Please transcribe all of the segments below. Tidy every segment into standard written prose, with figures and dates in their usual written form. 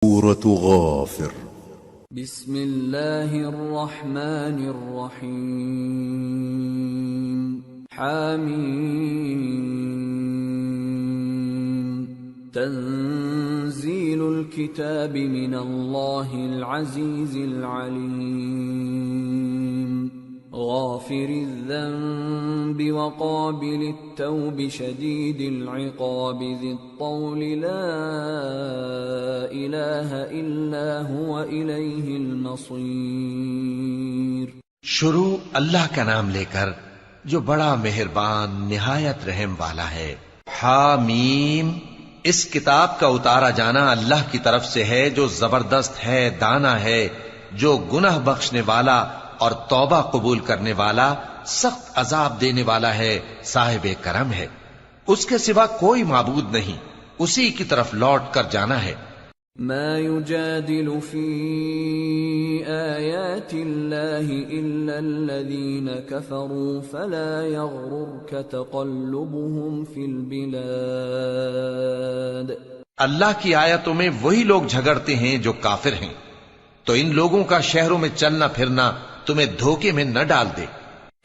سورة غافر. بسم الله الرحمن الرحيم. حميم. تنزيل الكتاب من الله العزيز العليم. غافر الذنب وقابل التوب شديد العقاب ذي الطول لا إله إلا هو إليه المصير. شروع اللہ کا نام لے کر جو بڑا مہربان نہایت رحم والا ہے. حامیم. اس کتاب کا اتارا جانا اللہ کی طرف سے ہے جو زبردست ہے، دانا ہے، جو گناہ بخشنے والا اور توبہ قبول کرنے والا، سخت عذاب دینے والا ہے، صاحب کرم ہے. اس کے سوا کوئی معبود نہیں، اسی کی طرف لوٹ کر جانا ہے. ما يجادل في آيات الله إلا الذين كفروا فلا يغررك تقلبهم في البلاد. اللہ کی آیتوں میں وہی لوگ جھگڑتے ہیں جو کافر ہیں، تو ان لوگوں کا شہروں میں چلنا پھرنا تمہیں دھوکے میں نہ ڈال دے.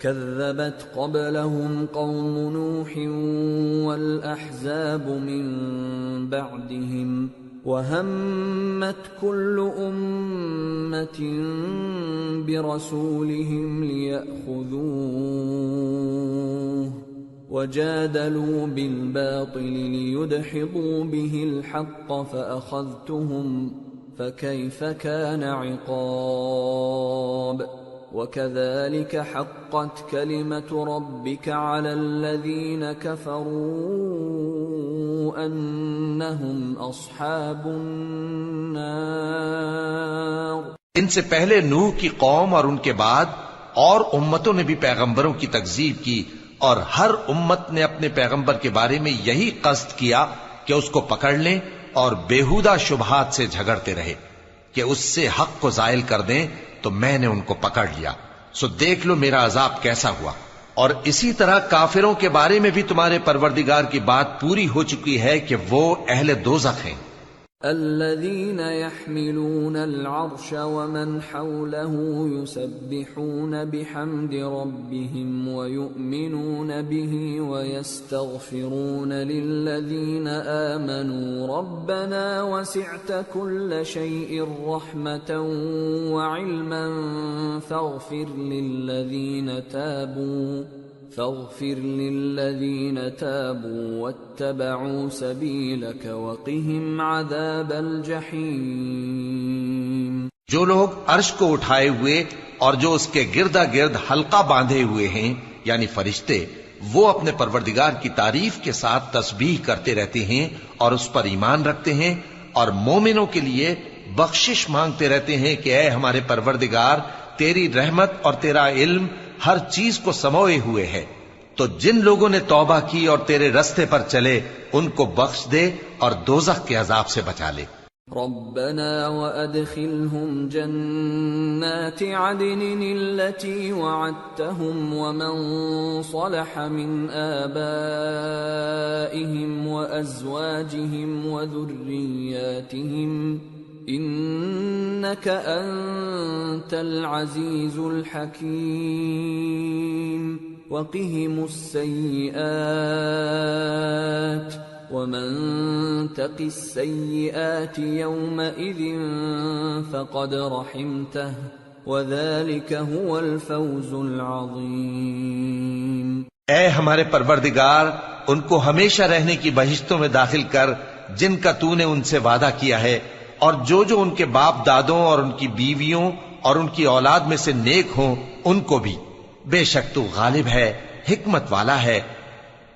كذبت قبلهم قوم نوح والأحزاب من بعدهم وهمت كل أمة برسولهم ليأخذوه وجادلوا بالباطل ليدحضوا به الحق فأخذتهم فكيف كان عقاب. وكذلك حقت كلمة ربك على الذين كفروا أنهم أصحاب النار. ان سے پہلے نوح کی قوم اور ان کے بعد اور امتوں نے بھی پیغمبروں کی تکذیب کی، اور ہر امت نے اپنے پیغمبر کے بارے میں یہی قصد کیا کہ اس کو پکڑ لیں اور بیہودہ شبہات سے جھگڑتے رہے کہ اس سے حق کو زائل کر دیں، تو میں نے ان کو پکڑ لیا. سو دیکھ لو میرا عذاب کیسا ہوا. اور اسی طرح کافروں کے بارے میں بھی تمہارے پروردگار کی بات پوری ہو چکی ہے کہ وہ اہل دوزخ ہیں. الذين يحملون العرش ومن حوله يسبحون بحمد ربهم ويؤمنون به ويستغفرون للذين آمنوا ربنا وسعت كل شيء رحمة وعلما فاغفر للذين تابوا واتبعوا سبيلك وقهم عذاب الجحيم. جو لوگ عرش کو اٹھائے ہوئے اور جو اس کے گردا گرد حلقہ باندھے ہوئے ہیں یعنی فرشتے، وہ اپنے پروردگار کی تعریف کے ساتھ تسبیح کرتے رہتے ہیں اور اس پر ایمان رکھتے ہیں، اور مومنوں کے لیے بخشش مانگتے رہتے ہیں کہ اے ہمارے پروردگار، تیری رحمت اور تیرا علم ہر چیز کو سموئے ہوئے ہے، تو جن لوگوں نے توبہ کی اور تیرے رستے پر چلے ان کو بخش دے اور دوزخ کے عذاب سے بچا لے. ربنا وادخلهم جنات عدن التي وعدتهم ومن صلح من آبائهم وأزواجهم وذرياتهم إنك أنت العزيز الحكيم. وقهم السيئات ومن تق السيئات يومئذ فقد رحمته وذلك هو الفوز العظيم. اے ہمارے پروردگار، ان کو ہمیشہ رہنے کی بہشتوں میں داخل کر جن کا تو نے ان سے وعدہ کیا ہے، اور جو جو ان کے باپ دادوں اور ان کی بیویوں اور ان کی اولاد میں سے نیک ہوں ان کو بھی. بے شک تو غالب ہے، حکمت والا ہے.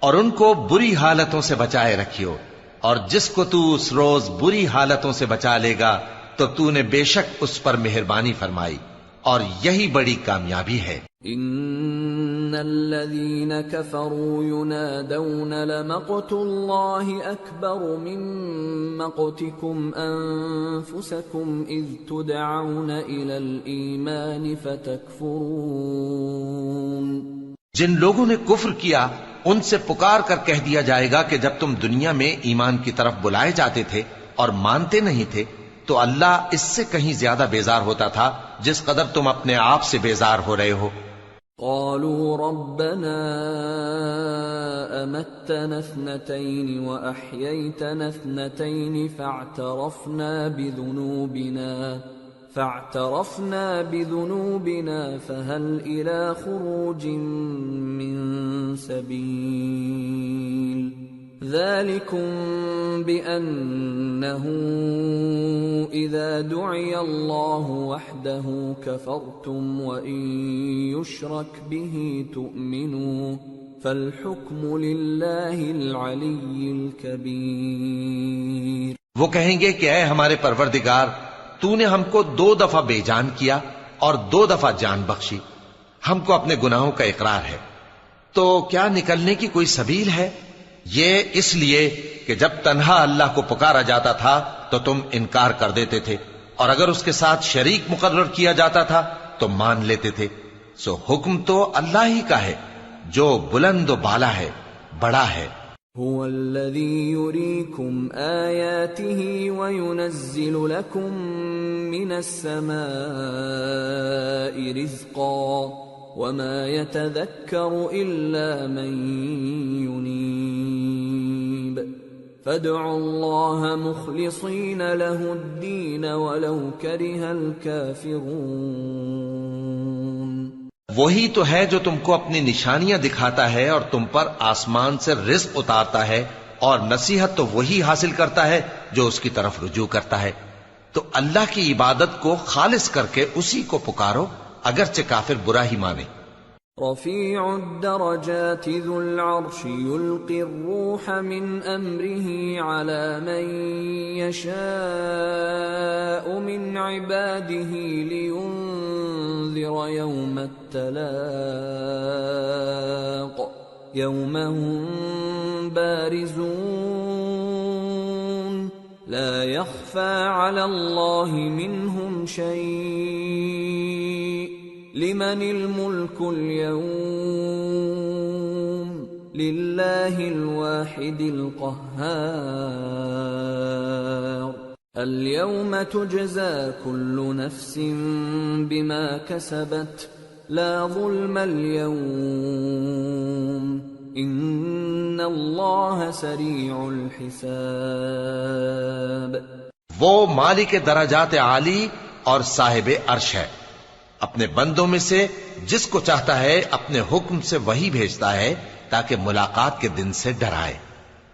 اور ان کو بری حالتوں سے بچائے رکھیو، اور جس کو تو اس روز بری حالتوں سے بچا لے گا تو تو نے بے شک اس پر مہربانی فرمائی، اور یہی بڑی کامیابی ہے. ان الذين كفروا ينادون لمقت الله اكبر من مقتكم انفسكم اذ تدعون الى الايمان فتكفرون. جن لوگوں نے کفر کیا ان سے پکار کر کہہ دیا جائے گا کہ جب تم دنیا میں ایمان کی طرف بلائے جاتے تھے اور مانتے نہیں تھے تو اللہ اس سے کہیں زیادہ بیزار ہوتا تھا جس قدر تم اپنے آپ سے بیزار ہو رہے ہو۔ قالوا ربنا أمتنا اثنتين وأحييتنا اثنتين فاعترفنا بذنوبنا فهل إلى خروج من سبيل ذلكم بأنه إذا دعي الله وحده كفرتم وإن يشرك به تؤمنوا فالحكم لله العلي الكبير۔ وہ کہیں گے کہ اے ہمارے پروردگار، تو نے ہم کو 2 دفعہ بے جان کیا اور 2 دفعہ جان بخشی، ہم کو اپنے گناہوں کا اقرار ہے، تو کیا نکلنے کی کوئی سبیل ہے؟ یہ اس لیے کہ جب تنہا اللہ کو پکارا جاتا تھا تو تم انکار کر دیتے تھے، اور اگر اس کے ساتھ شریک مقرر کیا جاتا تھا تو مان لیتے تھے۔ سو حکم تو اللہ ہی کا ہے جو بلند و بالا ہے، بڑا ہے۔ هو الذي يريكم آياته وينزل لكم من السماء رزقا وما يتذكر إلا من ينيب فادعوا الله مخلصين له الدين ولو كره الكافرون۔ وہی تو ہے جو تم کو اپنی نشانیاں دکھاتا ہے اور تم پر آسمان سے رزق اتارتا ہے، اور نصیحت تو وہی حاصل کرتا ہے جو اس کی طرف رجوع کرتا ہے۔ تو اللہ کی عبادت کو خالص کر کے اسی کو پکارو، اگرچہ کافر برا ہی مانے۔ رفیع الدرجات ذو العرش يلقي الروح من امره على من يشاء من عباده لينذر يوم التلاق يوم هم بارزون لا يخفى على الله منهم شيء لمن الملك اليوم لله الواحد القهار اليوم تجزى كل نفس بما كسبت لا ظلم اليوم ان الله سريع الحساب۔ وہ مالک درجات عالی اور صاحب عرش ہے، اپنے بندوں میں سے جس کو چاہتا ہے اپنے حکم سے وہی بھیجتا ہے تاکہ ملاقات کے دن سے ڈرائے۔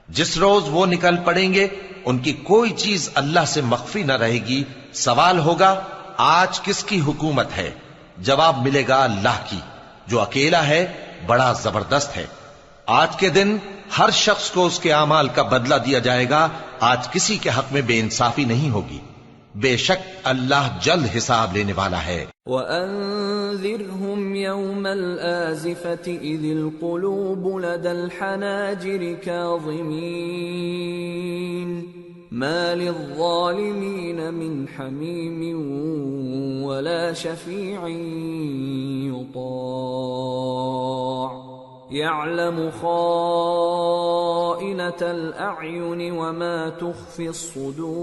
جس روز وہ نکل پڑیں گے ان کی کوئی چیز اللہ سے مخفی نہ رہے گی۔ سوال ہوگا آج کس کی حکومت ہے؟ جواب ملے گا اللہ کی جو اکیلا ہے، بڑا زبردست ہے۔ آج کے دن ہر شخص کو اس کے اعمال کا بدلہ دیا جائے گا، آج کسی کے حق میں بے انصافی نہیں ہوگی۔ بے شک اللہ جلد حساب لینے والا ہے۔ وَأَنذِرْهُمْ يَوْمَ الْآزِفَةِ إِذِ الْقُلُوبُ لَدَى الْحَنَاجِرِ كَاظِمِينَ مَا لِلظَّالِمِينَ مِنْ حَمِيمٍ وَلَا شَفِيعٍ يُطَاعُ يَعْلَمُ خَائِنَةَ الْأَعْيُنِ وَمَا تُخْفِي الصُّدُورُ۔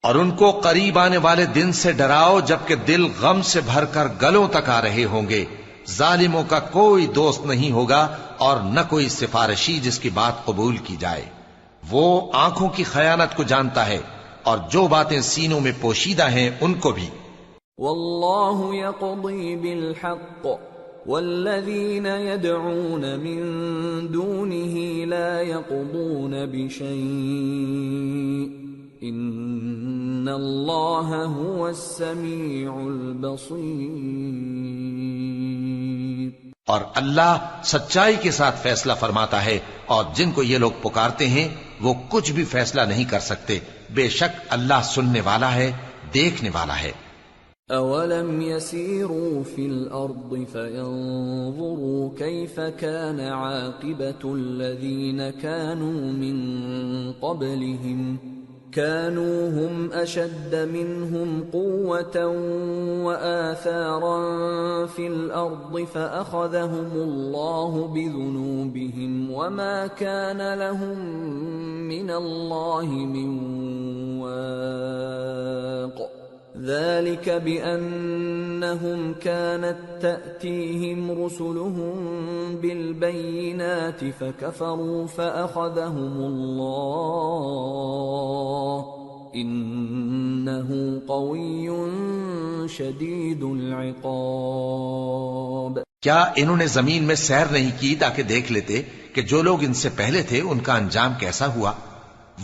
اور ان کو قریب آنے والے دن سے ڈراؤ جبکہ دل غم سے بھر کر گلوں تک آ رہے ہوں گے۔ ظالموں کا کوئی دوست نہیں ہوگا اور نہ کوئی سفارشی جس کی بات قبول کی جائے۔ وہ آنکھوں کی خیانت کو جانتا ہے اور جو باتیں سینوں میں پوشیدہ ہیں ان کو بھی۔ واللہ یقضی بالحق والذین يدعون من دونه لا يقضون بشیء ان اللہ هو السمیع البصیر۔ اور اللہ سچائی کے ساتھ فیصلہ فرماتا ہے، اور جن کو یہ لوگ پکارتے ہیں وہ کچھ بھی فیصلہ نہیں کر سکتے۔ بے شک اللہ سننے والا ہے، دیکھنے والا ہے۔ اولم يسيروا في الارض فينظروا كيف كان عاقبة الذين كانوا من قبلهم كانوا هم أشد منهم قوة وآثارا في الأرض فأخذهم الله بذنوبهم وما كان لهم من الله من واق ذلك بأنهم كانت تأتيهم رسلهم بالبينات فكفروا فأخذهم الله إنه قوي شديد العقاب۔ کیا انہوں نے زمین میں سیر نہیں کی تاکہ دیکھ لیتے کہ جو لوگ ان سے پہلے تھے ان کا انجام کیسا ہوا؟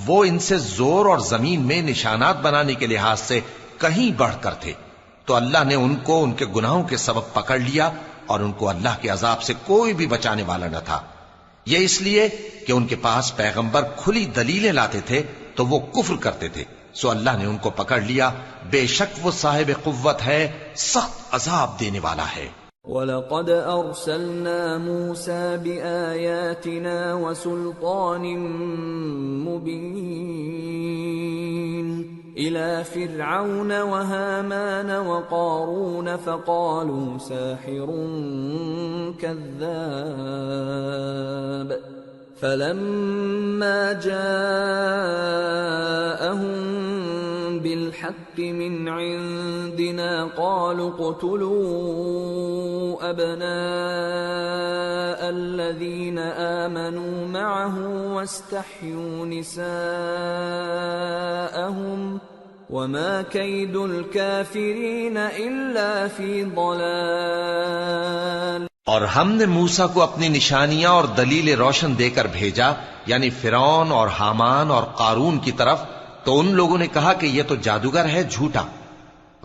وہ ان سے زور اور زمین میں نشانات بنانے کے لحاظ سے کہیں بڑھ کر تھے، تو اللہ نے ان کو ان کے گناہوں کے سبب پکڑ لیا اور ان کو اللہ کے عذاب سے کوئی بھی بچانے والا نہ تھا۔ یہ اس لیے کہ ان کے پاس پیغمبر کھلی دلیلیں لاتے تھے تو وہ کفر کرتے تھے، سو اللہ نے ان کو پکڑ لیا، بے شک وہ صاحب قوت ہے، سخت عذاب دینے والا ہے۔ وَلَقَدْ أَرْسَلْنَا مُوسَى بِآيَاتِنَا وَسُلْطَانٍ مُبِينٍ إِلَى فِرْعَوْنَ وَهَامَانَ وَقَارُونَ فَقَالُوا سَاحِرٌ كَذَّابٌ فَلَمَّا جَاءَهُم بِالْحَقِّ مِنْ عِندِنَا قَالُوا اقْتُلُوا أَبْنَاءَ الَّذِينَ آمَنُوا مَعَهُ وَاسْتَحْيُوا نِسَاءَهُمْ وَمَا كَيْدُ الْكَافِرِينَ إِلَّا فِي ضَلَالٍ۔ اور ہم نے موسیٰ کو اپنی نشانیاں اور دلیل روشن دے کر بھیجا، یعنی فرعون اور حامان اور قارون کی طرف، تو ان لوگوں نے کہا کہ یہ تو جادوگر ہے، جھوٹا۔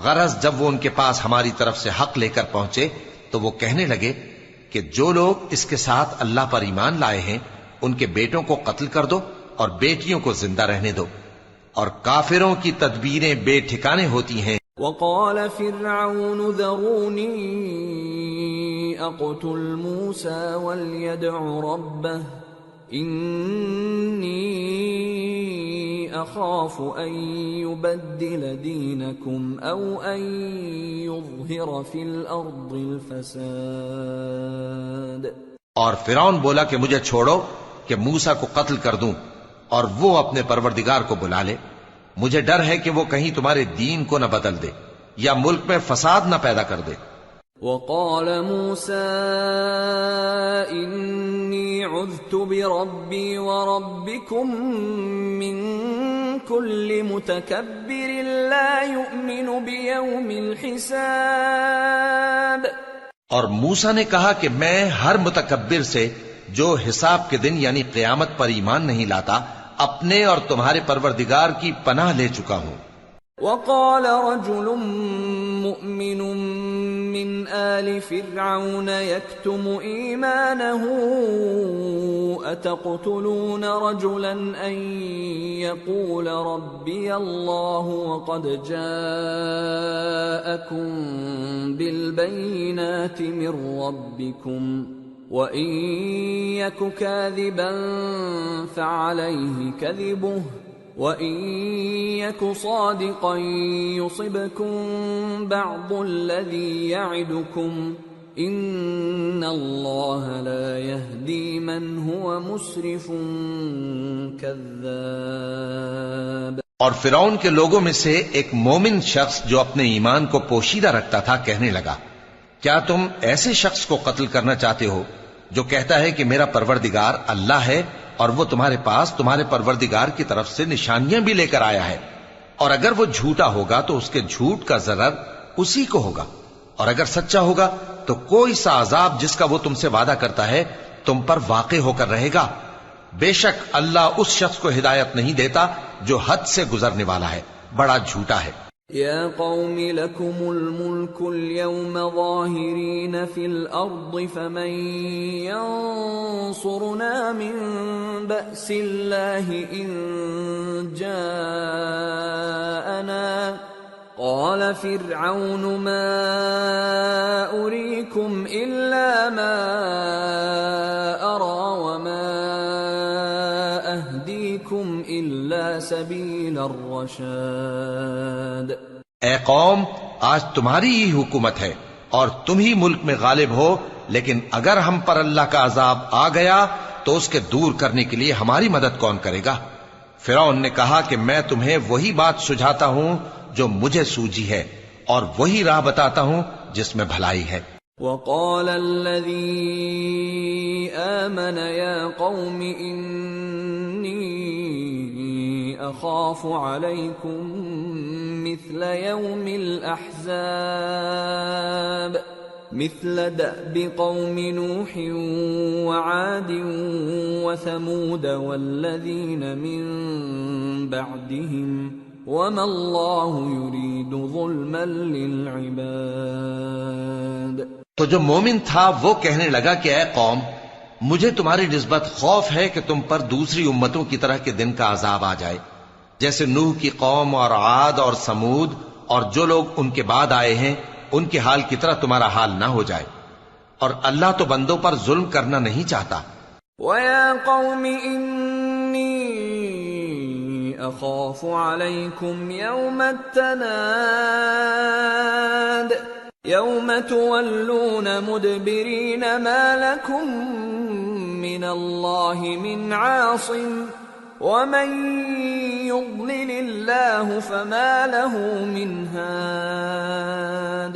غرض جب وہ ان کے پاس ہماری طرف سے حق لے کر پہنچے تو وہ کہنے لگے کہ جو لوگ اس کے ساتھ اللہ پر ایمان لائے ہیں ان کے بیٹوں کو قتل کر دو اور بیٹیوں کو زندہ رہنے دو، اور کافروں کی تدبیریں بے ٹھکانے ہوتی ہیں۔ وقال فرعون ذروني اقتل موسى وليدع ربه إني أخاف أن يبدل دينكم أو أن يظهر في الأرض الفساد۔ اور فرعون بولا کہ مجھے چھوڑو کہ موسیٰ کو قتل کر دوں اور وہ اپنے پروردگار کو بلا لے، مجھے ڈر ہے کہ وہ کہیں تمہارے دین کو نہ بدل دے یا ملک میں فساد نہ پیدا کر دے۔ وقال موسى إني عذت بربي وربكم من كل متكبر لا يؤمن بيوم الحساب۔ اور موسیٰ نے کہا کہ میں ہر متکبر سے جو حساب کے دن یعنی قیامت پر ایمان نہیں لاتا اپنے اور تمہارے پروردگار کی پناہ لے چکا ہوں۔ وقال رجل مؤمن من آل فرعون يكتم إيمانه أتقتلون رجلا أن يقول ربي الله وقد جاءكم بالبينات من ربكم وَإِن يَكُ كَاذِبًا فَعَلَيْهِ كَذِبُهُ وَإِن يَكُ صَادِقًا يُصِبْكُم بَعْضُ الَّذِي يَعِدُكُمْ إِنَّ اللَّهَ لَا يَهْدِي مَنْ هُوَ مُسْرِفٌ كَذَّابٌ۔ اور فرعون کے لوگوں میں سے ایک مومن شخص جو اپنے ایمان کو پوشیدہ رکھتا تھا کہنے لگا، کیا تم ایسے شخص کو قتل کرنا چاہتے ہو جو کہتا ہے کہ میرا پروردگار اللہ ہے اور وہ تمہارے پاس تمہارے پروردگار کی طرف سے نشانیاں بھی لے کر آیا ہے، اور اگر وہ جھوٹا ہوگا تو اس کے جھوٹ کا ضرر اسی کو ہوگا، اور اگر سچا ہوگا تو کوئی سا عذاب جس کا وہ تم سے وعدہ کرتا ہے تم پر واقع ہو کر رہے گا۔ بے شک اللہ اس شخص کو ہدایت نہیں دیتا جو حد سے گزرنے والا ہے، بڑا جھوٹا ہے۔ يا قوم لكم الملك اليوم ظاهرين في الأرض فمن ينصرنا من بأس الله إن جاءنا قال فرعون ما أريكم إلا ما أرى وما أهديكم إلا سبيل سبيل الرشاد. اے قوم، آج تمہاری ہی حکومت ہے اور تم ہی ملک میں غالب ہو، لیکن اگر ہم پر اللہ کا عذاب آ گیا تو اس کے دور کرنے کے لیے ہماری مدد کون کرے گا؟ فرعون نے کہا کہ میں تمہیں وہی بات سجھاتا ہوں جو مجھے سوجی ہے، اور وہی راہ بتاتا ہوں جس میں بھلائی ہے. وقال الذي آمن يا قوم إني أخاف عليكم مثل يوم الأحزاب مثل دأب قوم نوح وعاد وثمود والذين من بعدهم وما الله يريد ظلما للعباد. تو جو مومن تھا وہ کہنے لگا کہ اے قوم، مجھے تمہاری نسبت خوف ہے کہ تم پر دوسری امتوں کی طرح کے دن کا عذاب آ جائے، جیسے نوح کی قوم اور عاد اور سمود اور جو لوگ ان کے بعد آئے ہیں ان کے حال کی طرح تمہارا حال نہ ہو جائے. اور اللہ تو بندوں پر ظلم کرنا نہیں چاہتا. وَيَا قَوْمِ إِنِّي أَخَافُ عَلَيْكُمْ يَوْمَ التَّنَادِ يَوْمَ تُوَلُّونَ مُدْبِرِينَ مَا لَكُمْ مِنَ اللَّهِ مِنْ عَاصِمٍ وَمَنْ يُضْلِلِ اللَّهُ فَمَا لَهُ مِنْ هَادٍ.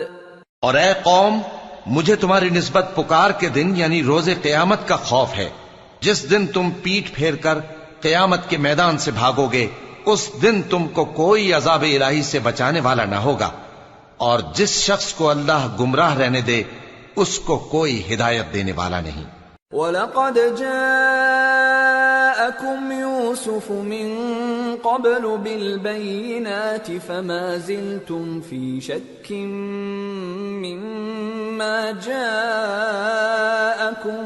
اور اے قوم، مجھے تمہاری نسبت پکار کے دن یعنی روز قیامت کا خوف ہے، جس دن تم پیٹ پھیر کر قیامت کے میدان سے بھاگو گے. اس دن تم کو کوئی عذاب الہی سے بچانے والا نہ ہوگا، اور جس شخص کو اللہ گمراہ رہنے دے اس کو کوئی ہدایت دینے والا نہیں. وَلَقَدْ جَاءَكُمْ يُوسُفُ مِنْ قَبْلُ بِالْبَيِّنَاتِ فَمَا زِلْتُمْ فِي شَكٍّ مِّمَّا جَاءَكُمْ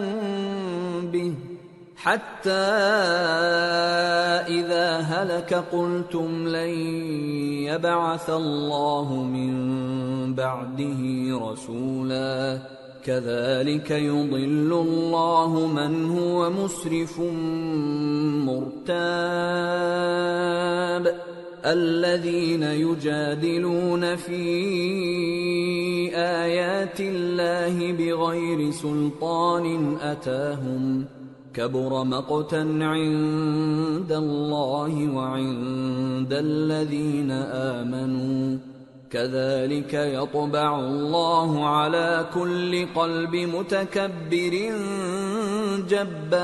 بِهِ حَتَّى إِذَا هَلَكَ قُلْتُمْ لَنْ يَبْعَثَ اللَّهُ مِنْ بَعْدِهِ رَسُولًا كَذَلِكَ يُضِلُّ اللَّهُ مَنْ هُوَ مُسْرِفٌ مُرْتَابٌ. الَّذِينَ يُجَادِلُونَ فِي آيَاتِ اللَّهِ بِغَيْرِ سُلْطَانٍ أَتَاهُمْ كَبُرَ مَقْتًا عِندَ اللَّهِ وَعِندَ الَّذِينَ آمَنُوا كَذَلِكَ يَطْبَعُ اللَّهُ عَلَى كُلِّ قَلْبِ مُتَكَبِّرٍ جَبَّارٍ.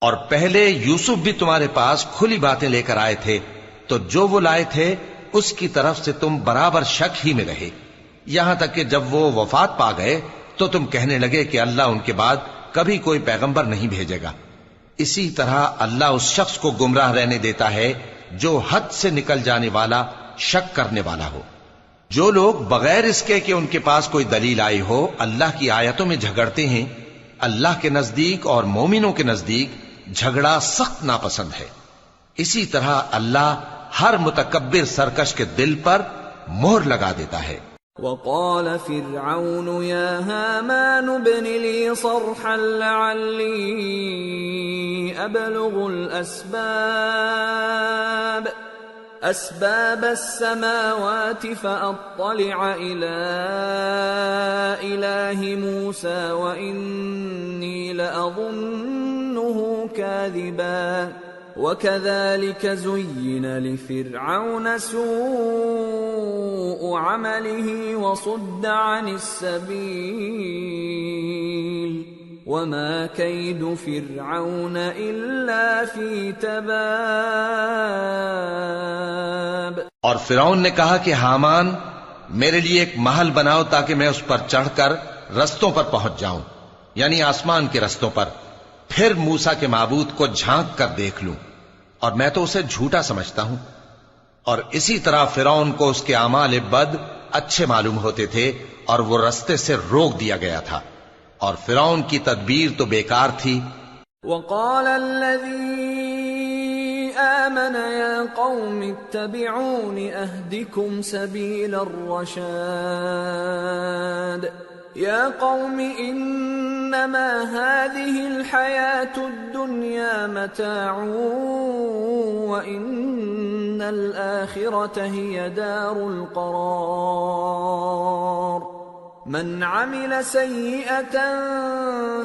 اور پہلے یوسف بھی تمہارے پاس کھلی باتیں لے کر آئے تھے، تو جو وہ لائے تھے اس کی طرف سے تم برابر شک ہی میں رہے، یہاں تک کہ جب وہ وفات پا گئے تو تم کہنے لگے کہ اللہ ان کے بعد کبھی کوئی پیغمبر نہیں بھیجے گا. اسی طرح اللہ اس شخص کو گمراہ رہنے دیتا ہے جو حد سے نکل جانے والا، شک کرنے والا ہو. جو لوگ بغیر اس کے کہ ان کے پاس کوئی دلیل آئی ہو اللہ کی آیتوں میں جھگڑتے ہیں، اللہ کے نزدیک اور مومنوں کے نزدیک جھگڑا سخت ناپسند ہے. اسی طرح اللہ ہر متکبر سرکش کے دل پر مہر لگا دیتا ہے. وقال فرعون يا هامان ابن لي صرحا لعلي أبلغ أسباب السماوات فأطلع إلى إله موسى وإني لأظنه كاذبا وكذلك زين لفرعون سوء عمله وصد عن السبيل وما كيد فرعون إلا في تباب. اور فرعون نے کہا کہ حامان میرے لیے ایک محل بناؤ تاکہ میں اس پر چڑھ کر رستوں پر پہنچ جاؤں، یعنی آسمان کے رستوں پر، پھر موسیٰ کے معبود کو جھانک کر دیکھ لوں، اور میں تو اسے جھوٹا سمجھتا ہوں. اور اسی طرح فرعون کو اس کے اعمال بد اچھے معلوم ہوتے تھے اور وہ رستے سے روک دیا گیا تھا، اور فرعون کی تدبیر تو بیکار تھی. وقال الذي آمن يا قوم اتبعون أهدكم سبيل الرشاد يا قوم إنما هذه الحياة الدنيا متاع وإن الآخرة هي دار القرار من عمل سيئة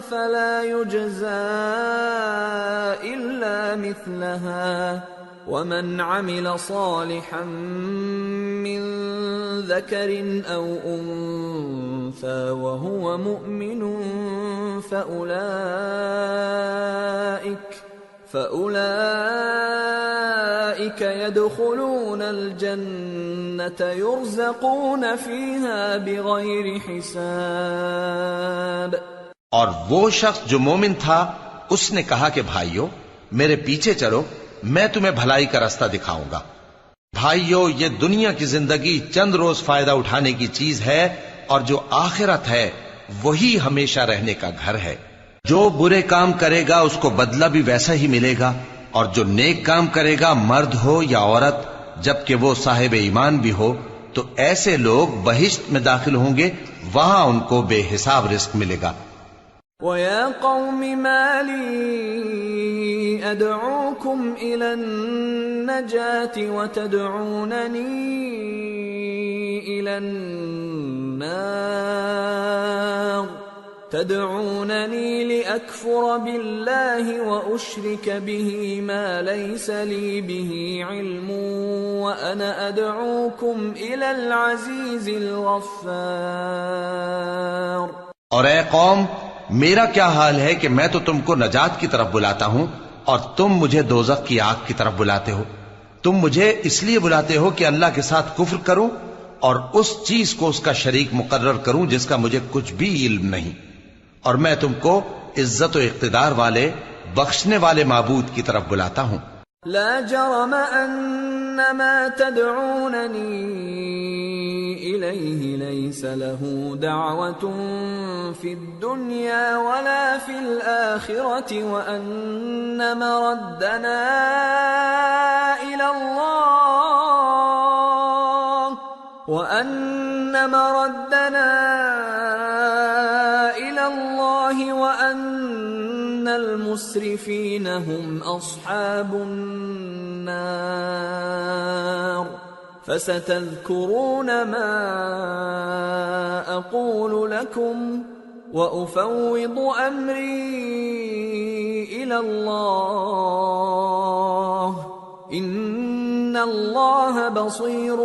فلا يجزى إلا مثلها ومن عمل صالحا من ذكر أو أنثى وهو مؤمن فأولئك يدخلون الجنة يرزقون فيها بغير حساب. اور وہ شخص جو مومن تھا اس نے کہا کہ بھائیو میرے پیچھے چلو، میں تمہیں بھلائی کا راستہ دکھاؤں گا. بھائیو یہ دنیا کی زندگی چند روز فائدہ اٹھانے کی چیز ہے، اور جو آخرت ہے وہی ہمیشہ رہنے کا گھر ہے. جو برے کام کرے گا اس کو بدلہ بھی ویسا ہی ملے گا، اور جو نیک کام کرے گا مرد ہو یا عورت جبکہ وہ صاحب ایمان بھی ہو تو ایسے لوگ بہشت میں داخل ہوں گے، وہاں ان کو بے حساب رزق ملے گا. وَيَا قَوْمِ مَا لِي أَدْعُوكُمْ إِلَى النَّجَاةِ وَتَدْعُونَنِي إِلَى النَّارِ تدعونني لأكفر بالله وأشرك به ما ليس لي به علم وأنا أدعوكم إلى العزيز الغفار. اور اے قوم میرا کیا حال ہے کہ میں تو تم کو نجات کی طرف بلاتا ہوں اور تم مجھے دوزخ کی آگ کی طرف بلاتے ہو. تم مجھے اس لیے بلاتے ہو کہ اللہ کے ساتھ کفر کروں اور اس چیز کو اس کا شریک مقرر کروں جس کا مجھے کچھ بھی علم نہیں، اور میں تم کو عزت و اقتدار والے بخشنے والے معبود کی طرف بلاتا ہوں. لا جرم ان ما تدعونني اليه ليس له دعوة في الدنيا ولا في الآخرة وان مردنا الى الله وأن المسرفين هم أصحاب النار. فستذكرون ما أقول لكم وأفوض أمري إلى الله إن الله بصير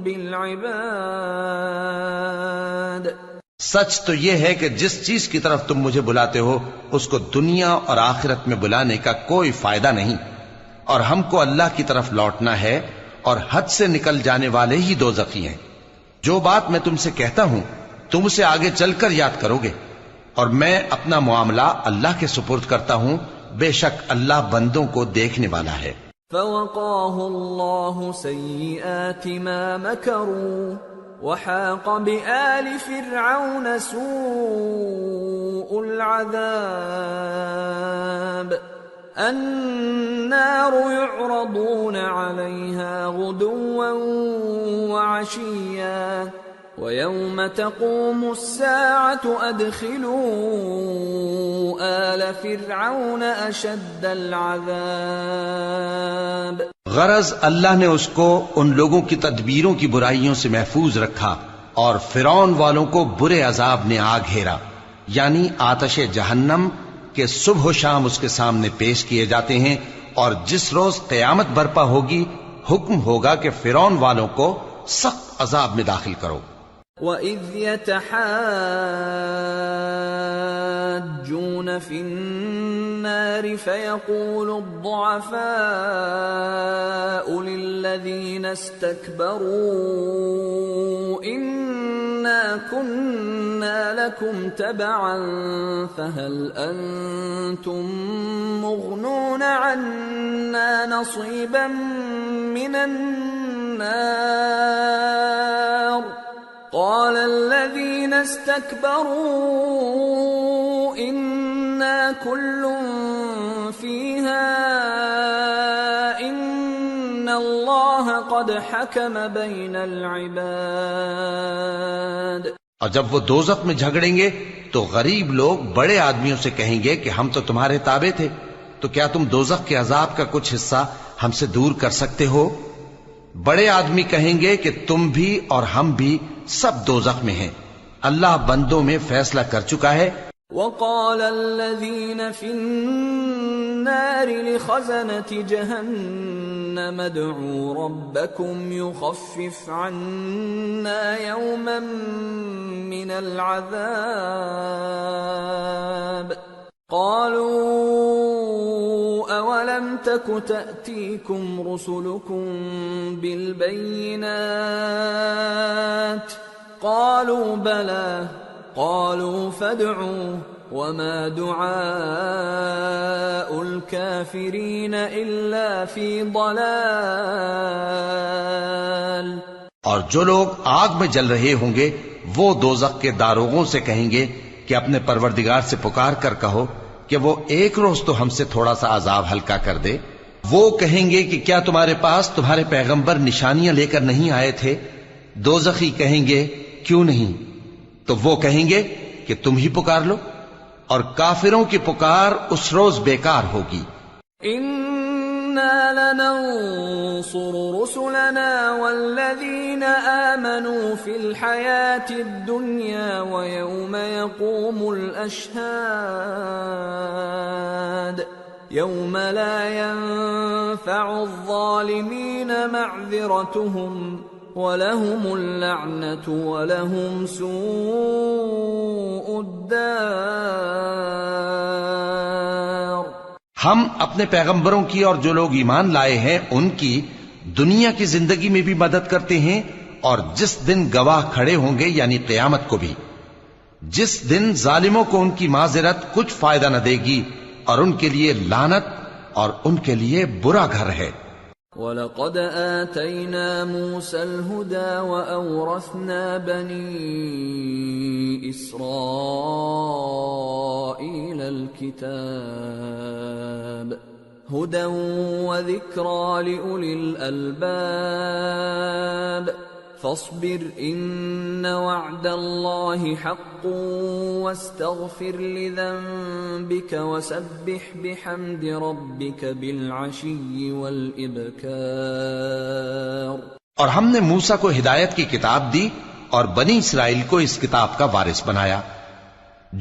بالعباد. سچ تو یہ ہے کہ جس چیز کی طرف تم مجھے بلاتے ہو اس کو دنیا اور آخرت میں بلانے کا کوئی فائدہ نہیں، اور ہم کو اللہ کی طرف لوٹنا ہے، اور حد سے نکل جانے والے ہی دوزخی ہیں. جو بات میں تم سے کہتا ہوں تم اسے آگے چل کر یاد کرو گے، اور میں اپنا معاملہ اللہ کے سپرد کرتا ہوں، بے شک اللہ بندوں کو دیکھنے والا ہے. فوقاه الله سيئات ما مكروا وحاق بآل فرعون سوء العذاب. النار يعرضون عليها غدوا وعشيا ويوم تقوم الساعة أدخلوا آل فرعون أشد العذاب. غرض اللہ نے اس کو ان لوگوں کی تدبیروں کی برائیوں سے محفوظ رکھا اور فرعون والوں کو برے عذاب نے آ گھیرا، یعنی آتش جہنم کے صبح و شام اس کے سامنے پیش کیے جاتے ہیں، اور جس روز قیامت برپا ہوگی حکم ہوگا کہ فرعون والوں کو سخت عذاب میں داخل کرو. وَإِذْ يَتَحَاجُّونَ فِي النَّارِ فَيَقُولُ الضُّعَفَاءُ لِلَّذِينَ اسْتَكْبَرُوا إِنَّا كُنَّا لَكُمْ تَبَعًا فَهَلْ أَنْتُمْ مُغْنُونَ عَنَّا نَصِيبًا مِنَ النَّارِ. قال الذين استكبروا إنا كل فيها إن الله قد حكم بين العباد. اور جب وہ دوزخ میں جھگڑیں گے تو غریب لوگ بڑے آدمیوں سے کہیں گے کہ ہم تو تمہارے تابع تھے، تو کیا تم دوزخ کے عذاب کا کچھ حصہ ہم سے دور کر سکتے ہو؟ بڑے آدمی کہیں گے کہ تم بھی اور ہم بھی سب دوزخ میں ہیں، اللہ بندوں میں فیصلہ کر چکا ہے۔ وقال الذين في النار لخزنة جهنم ادعوا ربكم يخفف عنا يوما من العذاب قالوا أولم تك تأتيكم رسلكم بالبينات قالوا بلى قالوا فادعوا وما دعاء الكافرين إلا في ضلال۔ اور جو لوگ آگ میں جل رہے ہوں گے وہ دوزخ کے داروغوں سے کہیں گے کہ اپنے پروردگار سے پکار کر کہو کہ وہ ایک روز تو ہم سے تھوڑا سا عذاب ہلکا کر دے۔ وہ کہیں گے کہ کیا تمہارے پاس تمہارے پیغمبر نشانیاں لے کر نہیں آئے تھے؟ دوزخی کہیں گے کیوں نہیں؟ تو وہ کہیں گے کہ تم ہی پکار لو، اور کافروں کی پکار اس روز بیکار ہوگی۔ اِنَّا لَنَنصُرُ رُسُلَنَا وَالَّذِينَ آمَنُوا فِي الْحَيَاةِ الدُّنْيَا وَيَوْمَ يَقُومُ الْأَشْهَادُ يَوْمَ لَا يَنفَعُ الظَّالِمِينَ مَعْذِرَتُهُمْ وَلَهُمُ اللَّعْنَةُ وَلَهُمْ سُوءُ الدَّارِ۔ ہم اپنے پیغمبروں کی اور جو لوگ ایمان لائے ہیں ان کی دنیا کی زندگی میں بھی مدد کرتے ہیں، اور جس دن گواہ کھڑے ہوں گے یعنی قیامت کو بھی، جس دن ظالموں کو ان کی معذرت کچھ فائدہ نہ دے گی، اور ان کے لیے لعنت اور ان کے لیے برا گھر ہے۔ وَلَقَدْ آتَيْنَا مُوسَى الْهُدَى وَأَوْرَثْنَا بَنِي إِسْرَائِيلَ الْكِتَابَ هُدًى وَذِكْرَى لِأُولِي الْأَلْبَابِ فاصبر إن وعد الله حق واستغفر لذنبك وسبح بحمد ربك بالعشي والإبكار۔ اور ہم نے موسیٰ کو ہدایت کی کتاب دی اور بنی اسرائیل کو اس کتاب کا وارث بنایا،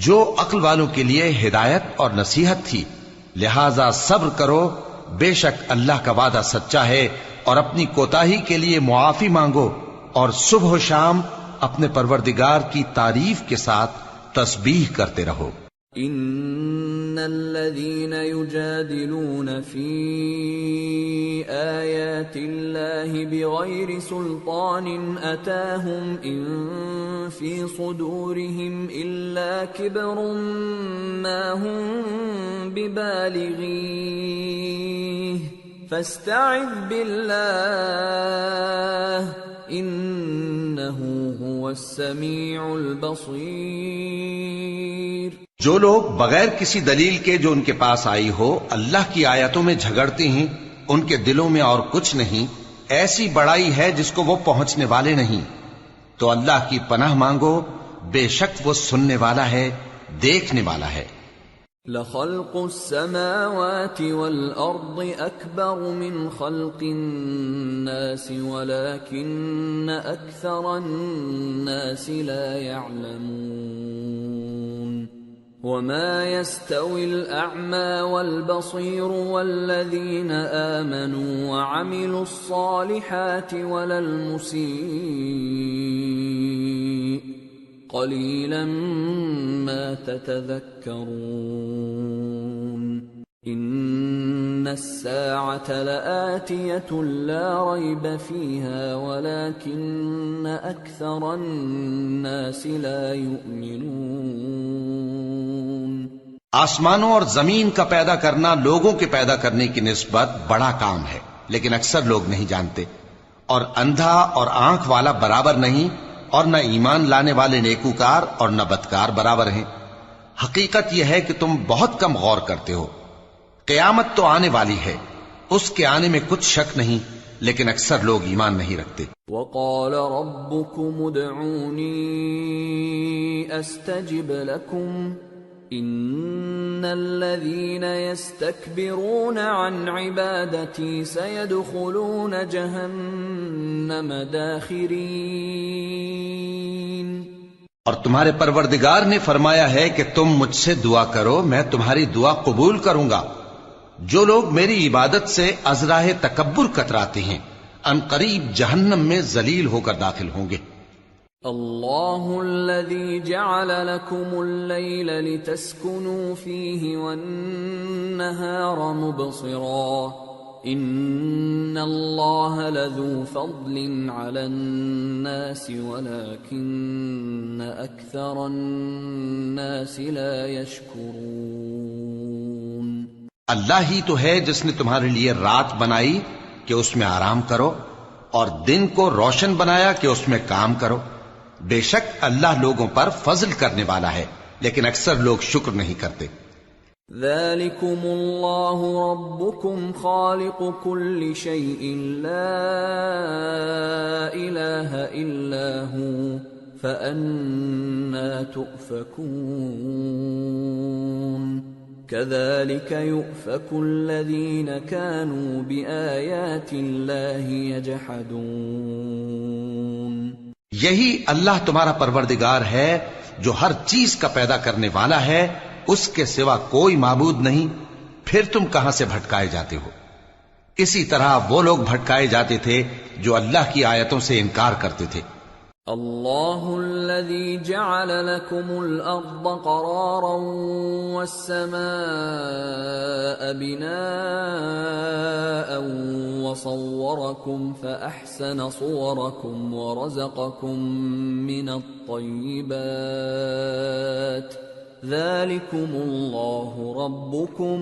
جو عقل والوں کے لیے ہدایت اور نصیحت تھی، لہذا صبر کرو، بے شک اللہ کا وعدہ سچا ہے، اور اپنی کوتاہی کے لیے معافی مانگو، اور صبح و شام اپنے پروردگار کی تعریف کے ساتھ تسبیح کرتے رہو۔ ان الذين يجادلون في آيات الله بغير سلطان أتاهم إن في صدورهم إلا كبر ما هم ببالغيه فاستعذ بالله إنه هو السميع البصير۔ جو لوگ بغیر کسی دلیل کے جو ان کے پاس آئی ہو اللہ کی آیتوں میں جھگڑتے ہیں، ان کے دلوں میں اور کچھ نہیں، ایسی بڑائی ہے جس کو وہ پہنچنے والے نہیں، تو اللہ کی پناہ مانگو، بے شک وہ سننے والا ہے، دیکھنے والا ہے۔ لَخَلْقُ السَّمَاوَاتِ وَالْأَرْضِ أَكْبَرُ مِنْ خَلْقِ النَّاسِ وَلَكِنَّ أَكْثَرَ النَّاسِ لَا يَعْلَمُونَ وَمَا يَسْتَوِي الْأَعْمَى وَالْبَصِيرُ وَالَّذِينَ آمَنُوا وَعَمِلُوا الصَّالِحَاتِ وَلَا الْمُسِيءُ قَلِيلًا مَا تَتَذَكَّرُونَ إِنَّ السَّاعَةَ لَآتِيَةٌ لَا رَيْبَ فِيهَا وَلَكِنَّ أَكْثَرَ النَّاسِ لَا يُؤْمِنُونَ۔ آسمانوں اور زمین کا پیدا کرنا لوگوں کے پیدا کرنے کی نسبت بڑا کام ہے، لیکن اکثر لوگ نہیں جانتے، اور اندھا اور آنکھ والا برابر نہیں، اور نہ ایمان لانے والے نیکوکار اور نہ بدکار برابر ہیں۔ حقیقت یہ ہے کہ تم بہت کم غور کرتے ہو۔ قیامت تو آنے والی ہے، اس کے آنے میں کچھ شک نہیں، لیکن اکثر لوگ ایمان نہیں رکھتے۔ وقال ربكم ادعوني استجب لكم ان الذين يستكبرون عن عبادتي سيدخلون جهنم داخرين۔ اور تمہارے پروردگار نے فرمایا ہے کہ تم مجھ سے دعا کرو، میں تمہاری دعا قبول کروں گا۔ جو لوگ میری عبادت سے ازراہ تکبر کتراتے ہیں ان قریب جہنم میں ذلیل ہو کر داخل ہوں گے۔ اللہ الذی جعل لکم اللیل لتسکنوا فیہ والنہار مبصرا ان اللہ لذو فضل علی الناس ولکن اکثر الناس لا یشکرون۔ اللہ ہی تو ہے جس نے تمہارے لیے رات بنائی کہ اس میں آرام کرو اور دن کو روشن بنایا کہ اس میں کام کرو۔ بے شک اللہ لوگوں پر فضل کرنے والا ہے لیکن اکثر لوگ شکر نہیں کرتے۔ ذالکم اللہ ربکم خالق کل شیء لا الہ الا ہو فأنا تؤفکون۔ كذلك يؤفك الذين كانوا بآيات الله يجحدون۔ یہی اللہ تمہارا پروردگار ہے جو ہر چیز کا پیدا کرنے والا ہے، اس کے سوا کوئی معبود نہیں، پھر تم کہاں سے بھٹکائے جاتے ہو؟ اسی طرح وہ لوگ بھٹکائے جاتے تھے جو اللہ کی آیتوں سے انکار کرتے تھے۔ اللہ الذی جعل لکم الارض قرارا والسماء بناء وصورکم فاحسن صورکم ورزقکم من الطیبات ذالکم اللہ ربکم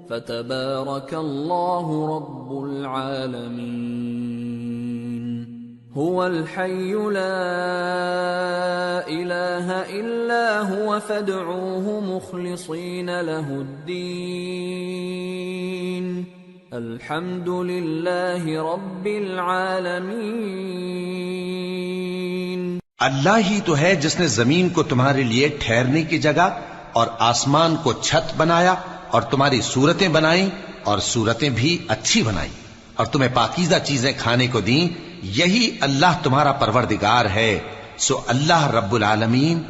فتبارک اللہ رب العالمین۔ هو الحي لا إله إلا هو فادعوه مخلصين له الدين الحمد لله رب العالمين۔ اللہ ہی تو ہے جس نے زمین کو تمہارے لیے ٹھہرنے کی جگہ اور آسمان کو چھت بنایا اور تمہاری صورتیں بنائیں اور صورتیں بھی اچھی بنائیں اور تمہیں پاکیزہ چیزیں کھانے کو دیں۔ یہی اللہ تمہارا پروردگار ہے، سو اللہ رب العالمین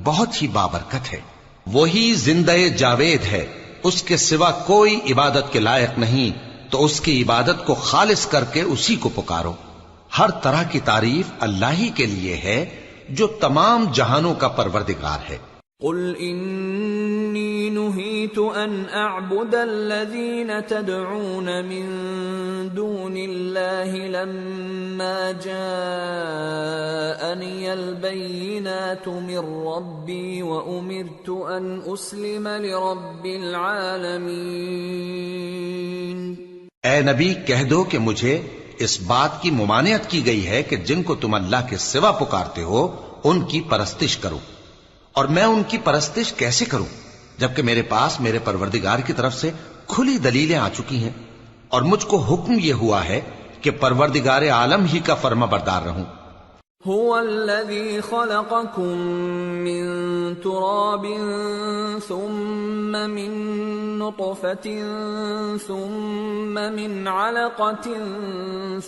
بہت ہی بابرکت ہے۔ وہی زندہ جاوید ہے، اس کے سوا کوئی عبادت کے لائق نہیں، تو اس کی عبادت کو خالص کر کے اسی کو پکارو۔ ہر طرح کی تعریف اللہ ہی کے لیے ہے جو تمام جہانوں کا پروردگار ہے۔ قل انی نہیت ان اعبد الذین تدعون من دون اللہ لما جاءنی البینات من ربی وامرت ان اسلم لرب العالمین۔ اے نبی کہہ دو کہ مجھے اس بات کی ممانعت کی گئی ہے کہ جن کو تم اللہ کے سوا پکارتے ہو ان کی پرستش کرو، اور میں ان کی پرستش کیسے کروں جبکہ میرے پاس میرے پروردگار کی طرف سے کھلی دلیلیں آ چکی ہیں، اور مجھ کو حکم یہ ہوا ہے کہ پروردگار عالم ہی کا فرما بردار رہوں۔ هو الذي خلقكم من تراب ثم من نطفة ثم من علقة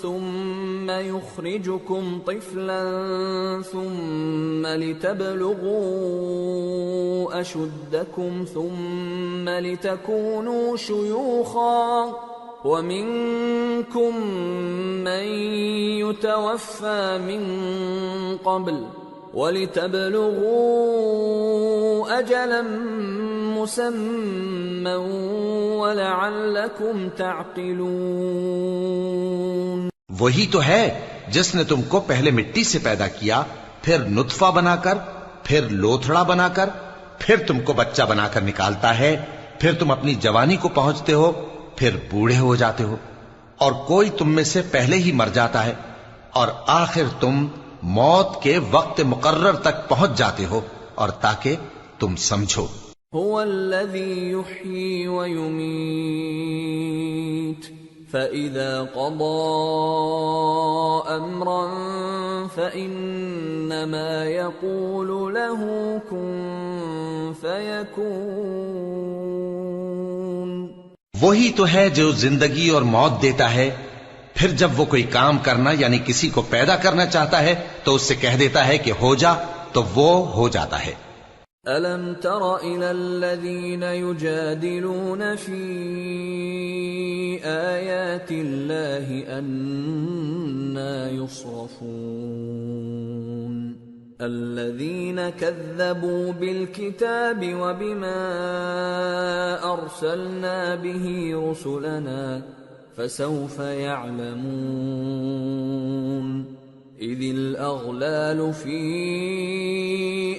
ثم يخرجكم طفلا ثم لتبلغوا أشدكم ثم لتكونوا شيوخا وَمِنكُم مَّن يُتَوَفَّى مِن قَبْلُ وَلِتَبْلُغُوا أَجَلًا مُّسَمًّى وَلَعَلَّكُمْ تَعْقِلُونَ۔ وہی تو ہے جس نے تم کو پہلے مٹی سے پیدا کیا، پھر نطفہ بنا کر، پھر لوتھڑا بنا کر، پھر تم کو بچہ بنا کر نکالتا ہے، پھر تم اپنی جوانی کو پہنچتے ہو، پھر بوڑھے ہو جاتے ہو، اور کوئی تم میں سے پہلے ہی مر جاتا ہے، اور آخر تم موت کے وقت مقرر تک پہنچ جاتے ہو، اور تاکہ تم سمجھو۔ هو الذی یحیی ویمیت فَإِذَا قَضَى أَمْرًا فَإِنَّمَا يَقُولُ لَهُ كُن فَيَكُونُ۔ وہی تو ہے جو زندگی اور موت دیتا ہے، پھر جب وہ کوئی کام کرنا یعنی کسی کو پیدا کرنا چاہتا ہے تو اس سے کہہ دیتا ہے کہ ہو جا، تو وہ ہو جاتا ہے۔ أَلَمْ تَرَ إِلَى الَّذِينَ يُجَادِلُونَ فِي آيَاتِ اللَّهِ أَنَّىٰ يُصْرَفُونَ الَّذِينَ كَذَّبُوا بِالْكِتَابِ وَبِمَا أَرْسَلْنَا بِهِ رُسُلَنَا فَسَوْفَ يَعْلَمُونَ إِذِ الْأَغْلَالُ فِي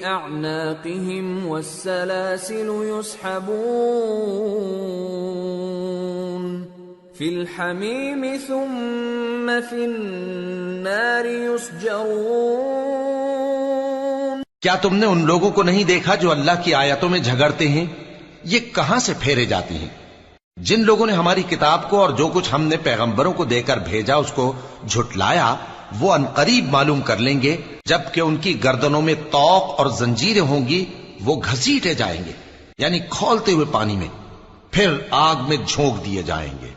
أَعْنَاقِهِمْ وَالسَّلَاسِلُ يُسْحَبُونَ فِي الْحَمِيمِ ثُمَّ فِي النَّارِ يُسْجَرُونَ۔ کیا تم نے ان لوگوں کو نہیں دیکھا جو اللہ کی آیتوں میں جھگڑتے ہیں؟ یہ کہاں سے پھیرے جاتی ہیں؟ جن لوگوں نے ہماری کتاب کو اور جو کچھ ہم نے پیغمبروں کو دے کر بھیجا اس کو جھٹلایا، وہ عنقریب معلوم کر لیں گے جبکہ ان کی گردنوں میں طوق اور زنجیریں ہوں گی، وہ گھسیٹے جائیں گے یعنی کھولتے ہوئے پانی میں، پھر آگ میں جھونک دیے جائیں گے۔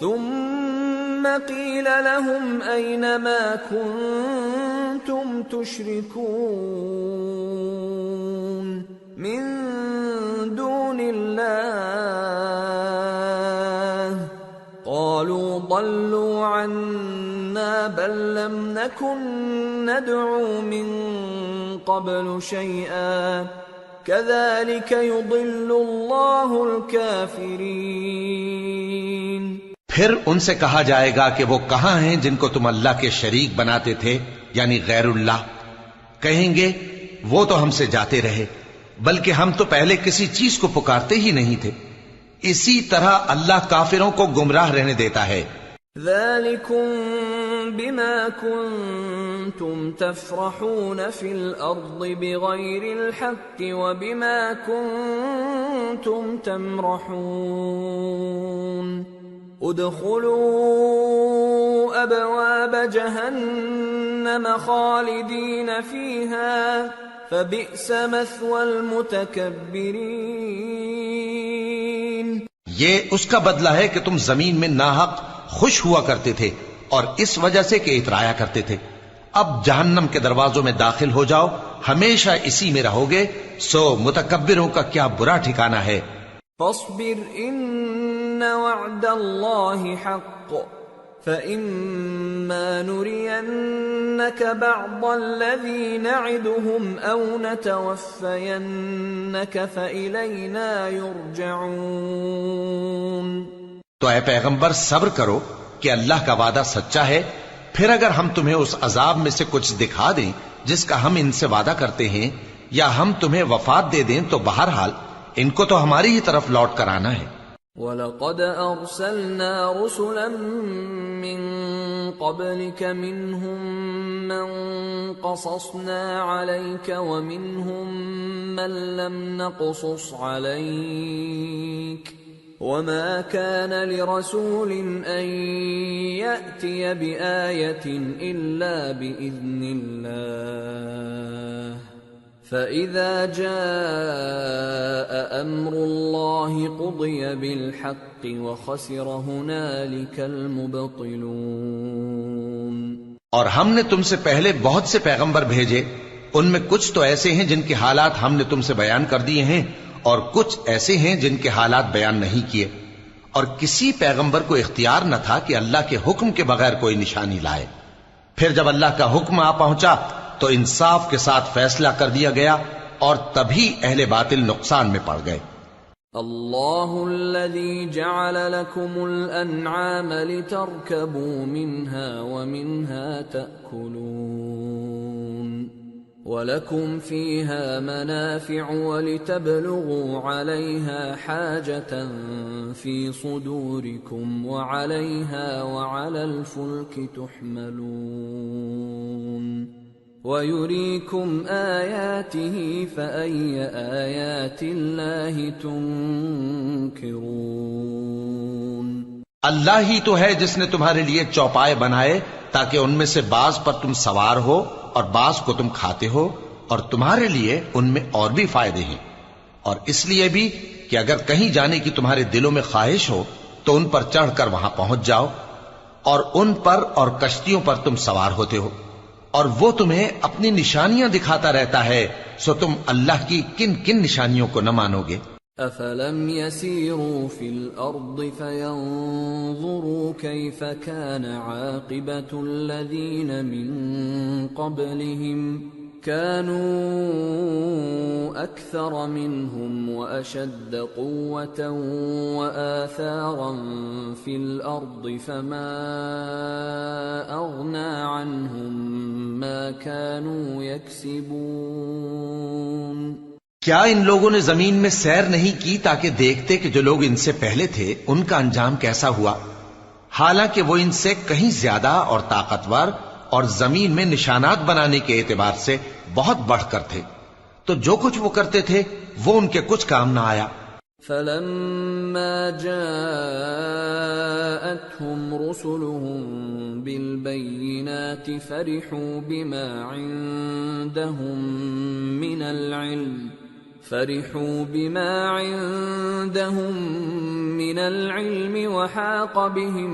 ثم قیل لهم أين ما كنتم تشركون من دون الله قالوا ضلوا عنا بل لم نكن ندعو من قبل شيئا كذلك يضل الله الكافرين۔ پھر ان سے کہا جائے گا کہ وہ کہاں ہیں جن کو تم اللہ کے شریک بناتے تھے یعنی غیر اللہ؟ کہیں گے وہ تو ہم سے جاتے رہے، بلکہ ہم تو پہلے کسی چیز کو پکارتے ہی نہیں تھے۔ اسی طرح اللہ کافروں کو گمراہ رہنے دیتا ہے۔ ذَلِكُمْ بِمَا كُنْتُمْ تَفْرَحُونَ فِي الْأَرْضِ بِغَيْرِ الْحَقِّ وَبِمَا كُنْتُمْ تَمْرَحُونَ ادخلوا ابواب جہنم خالدین فیہا فبئس مثوى المتکبرین۔ یہ اس کا بدلہ ہے کہ تم زمین میں ناحق خوش ہوا کرتے تھے اور اس وجہ سے کہ اترایا کرتے تھے، اب جہنم کے دروازوں میں داخل ہو جاؤ، ہمیشہ اسی میں رہو گے، سو متکبروں کا کیا برا ٹھکانہ ہے۔ فاصبر ان وعد اللہ حق فإما نرينك بعض الذي نعدهم أو نتوفينك فإلينا يرجعون۔ تو اے پیغمبر صبر کرو کہ اللہ کا وعدہ سچا ہے، پھر اگر ہم تمہیں اس عذاب میں سے کچھ دکھا دیں جس کا ہم ان سے وعدہ کرتے ہیں، یا ہم تمہیں وفات دے دیں، تو بہرحال ان کو تو ہماری ہی طرف لوٹ کر آنا ہے۔ وَلَقَدْ أَرْسَلْنَا رُسُلًا مِّن قَبْلِكَ مِنْهُمْ مَنْ قَصَصْنَا عَلَيْكَ وَمِنْهُمْ مَنْ لَمْ نَقْصُصْ عَلَيْكَ وَمَا كَانَ لِرَسُولٍ أَنْ يَأْتِيَ بِآيَةٍ إِلَّا بِإِذْنِ اللَّهِ فَإِذَا جَاءَ أَمْرُ اللَّهِ قُضِيَ بِالْحَقِّ وَخَسِرَ هُنَالِكَ الْمُبْطِلُونَ۔ اور ہم نے تم سے پہلے بہت سے پیغمبر بھیجے، ان میں کچھ تو ایسے ہیں جن کے حالات ہم نے تم سے بیان کر دیے ہیں، اور کچھ ایسے ہیں جن کے حالات بیان نہیں کیے، اور کسی پیغمبر کو اختیار نہ تھا کہ اللہ کے حکم کے بغیر کوئی نشانی لائے۔ پھر جب اللہ کا حکم آ پہنچا تو انصاف کے ساتھ فیصلہ کر دیا گیا، اور تبھی اہل باطل نقصان میں پڑ گئے۔ اللہ الذی جعل لکم الانعام لترکبوا منها ومنها تأکلون وَلَكُمْ فِيهَا مَنَافِعُ وَلِتَبْلُغُوا عَلَيْهَا حَاجَةً فِي صُدُورِكُمْ وَعَلَيْهَا وَعَلَى الْفُلْكِ تُحْمَلُونَ وَيُرِيكُمْ آيَاتِهِ فَأَيَّ آيَاتِ اللَّهِ تُنْكِرُونَ۔ اللہ ہی تو ہے جس نے تمہارے لیے چوپائے بنائے تاکہ ان میں سے بعض پر تم سوار ہو اور بعض کو تم کھاتے ہو، اور تمہارے لیے ان میں اور بھی فائدے ہیں، اور اس لیے بھی کہ اگر کہیں جانے کی تمہارے دلوں میں خواہش ہو تو ان پر چڑھ کر وہاں پہنچ جاؤ، اور ان پر اور کشتیوں پر تم سوار ہوتے ہو، اور وہ تمہیں اپنی نشانیاں دکھاتا رہتا ہے، سو تم اللہ کی کن کن نشانیوں کو نہ مانو گے؟ أَفَلَمْ يَسِيرُوا فِي الْأَرْضِ فَيَنظُرُوا كَيْفَ كَانَ عَاقِبَةُ الَّذِينَ مِن قَبْلِهِمْ كَانُوا أَكْثَرَ مِنْهُمْ وَأَشَدَّ قُوَّةً وَآثَارًا فِي الْأَرْضِ فَمَا أَغْنَى عَنْهُمْ مَا كَانُوا يَكْسِبُونَ۔ کیا ان لوگوں نے زمین میں سیر نہیں کی تاکہ دیکھتے کہ جو لوگ ان سے پہلے تھے ان کا انجام کیسا ہوا، حالانکہ وہ ان سے کہیں زیادہ اور طاقتور اور زمین میں نشانات بنانے کے اعتبار سے بہت بڑھ کر تھے، تو جو کچھ وہ کرتے تھے وہ ان کے کچھ کام نہ آیا۔ فَلَمَّا جَاءَتْهُمْ رُسُلُهُم بِالْبَيِّنَاتِ فَرِحُوا بِمَا عِندَهُم مِّنَ الْعِلْمِ وَحَاقَ بِهِم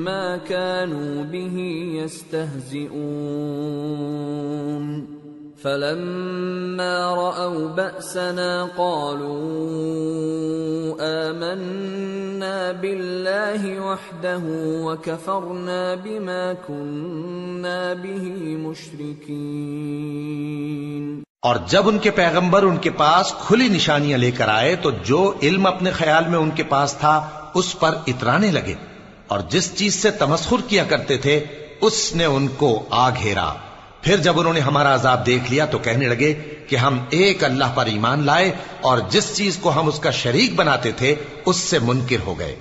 مَّا كَانُوا بِهِ يَسْتَهْزِئُونَ۔ فَلَمَّا رَأَوْا بَأْسَنَا قَالُوا آمَنَّا بِاللَّهِ وَحْدَهُ وَكَفَرْنَا بِمَا كُنَّا بِهِ مُشْرِكِينَ۔ اور جب ان کے پیغمبر ان کے پاس کھلی نشانیاں لے کر آئے تو جو علم اپنے خیال میں ان کے پاس تھا اس پر اترانے لگے، اور جس چیز سے تمسخر کیا کرتے تھے اس نے ان کو آ گھیرا۔ پھر جب انہوں نے ہمارا عذاب دیکھ لیا تو کہنے لگے کہ ہم ایک اللہ پر ایمان لائے، اور جس چیز کو ہم اس کا شریک بناتے تھے اس سے منکر ہو گئے۔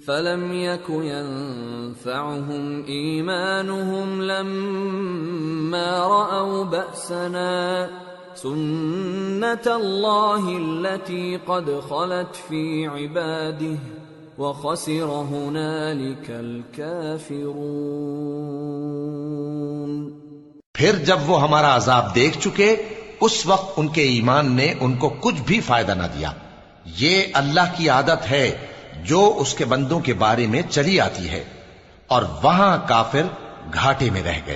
فَلَمْ يَكُ يَنفَعُهُمْ إِيمَانُهُمْ لَمَّا رَأَوْا بَأْسَنَا سُنَّتَ اللَّهِ الَّتِي قَدْ خَلَتْ فِي عِبَادِهِ وَخَسِرَ هُنَالِكَ الْكَافِرُونَ۔ پھر جب وہ ہمارا عذاب دیکھ چکے اس وقت ان کے ایمان نے ان کو کچھ بھی فائدہ نہ دیا۔ یہ اللہ کی عادت ہے جو اس کے بندوں کے بارے میں چلی آتی ہے، اور وہاں کافر گھاٹے میں رہ گئے۔